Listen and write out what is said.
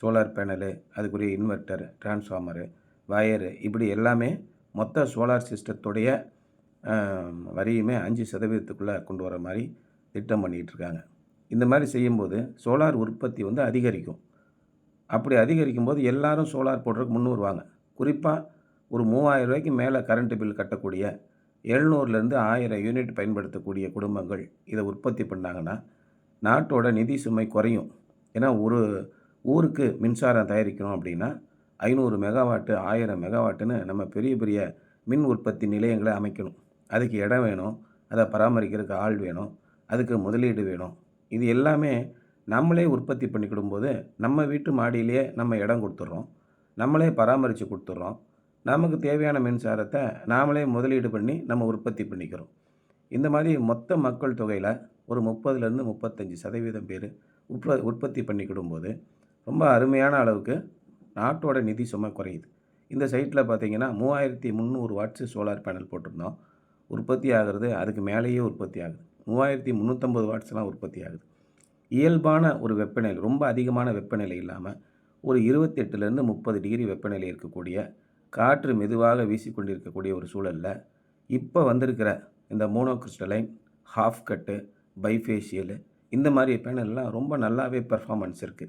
Solar panel, அதுக்குரிய inverter, transformer, wire இப்படி எல்லாமே மொத்த சோலார் சிஸ்டத்துடைய அ வரியுமே 5% கொண்டு வர மாரி திட்டம் பண்ணிகிட்ருக்காங்க. இந்த மாரி செய்யும்போது சோலார் உற்பத்தி வந்து அதிகரிக்கும். அப்படி அதிகரிக்கும்போது எல்லாரும் சோலார் போடுறதுக்கு முன் வருவாங்க. குறிப்பா ஒரு ரூ. 3000க்கு மேல கரண்ட் பில் கட்டக்கூடிய 700லேருந்து 1000 யூனிட் பயன்படுத்தக்கூடிய குடும்பங்கள் இத உற்பத்தி பண்ணாங்கன்னா, நாட்டோட நிதி சுமை குறையும். ஏன்னா ஒரு ஊருக்கு மின்சாரம் தயாரிக்கணும் அப்படின்னா 500 மெகாவாட்டு, 1000 மெகாவாட்டுன்னு நம்ம பெரிய பெரிய மின் உற்பத்தி நிலையங்கள அமைக்கணும். அதுக்கு இடம் வேணும். அத பராமரிக்கிறதுக்கு ஆள் வேணும். அதுக்கு முதலீடு வேணும். இது எல்லாமே நம்மளே உற்பத்தி பண்ணிக்கிடும்போது, நம்ம வீட்டு மாடியிலேயே நம்ம இடம் குடுத்துடுறோம். நம்மளே பராமரிச்சு குடுத்துடுறோம். நமக்கு தேவையான மின்சாரத்த நாமளே முதலீடு பண்ணி நம்ம உற்பத்தி பண்ணிக்கிறோம். இந்த மாரி மொத்த மக்கள் தொகையில ஒரு 30லேருந்து 35% பேரு உற்பத்தி பண்ணிக்கிடும்போது, ரொம்ப அருமையான அளவுக்கு நாட்டோட நிதி சுமை குறையுது. இந்த சைட்ல பார்த்தீங்கன்னா, 3300 வாட்ஸ் சோலார் பேனல் போட்டிருந்தோம். உற்பத்தி ஆகுறது அதுக்கு மேலேயே உற்பத்தி ஆகுது. 3350 வாட்ஸ்லாம் உற்பத்தி ஆகுது. இயல்பான ஒரு வெப்பநிலை, ரொம்ப அதிகமான வெப்பநிலை இல்லாம, ஒரு 28லேருந்து 30 டிகிரி வெப்பநிலை இருக்கக்கூடிய, காற்று மெதுவாக வீசிக்கொண்டிருக்கக்கூடிய ஒரு சூழல்ல, இப்ப வந்திருக்கிற இந்த மோனோ கிரிஸ்டலைன், ஹாஃப் கட்டு, பைஃபேஷியலு இந்த மாரி பேனல்லாம் ரொம்ப நல்லாவே பெர்ஃபார்மன்ஸ் இருக்கு.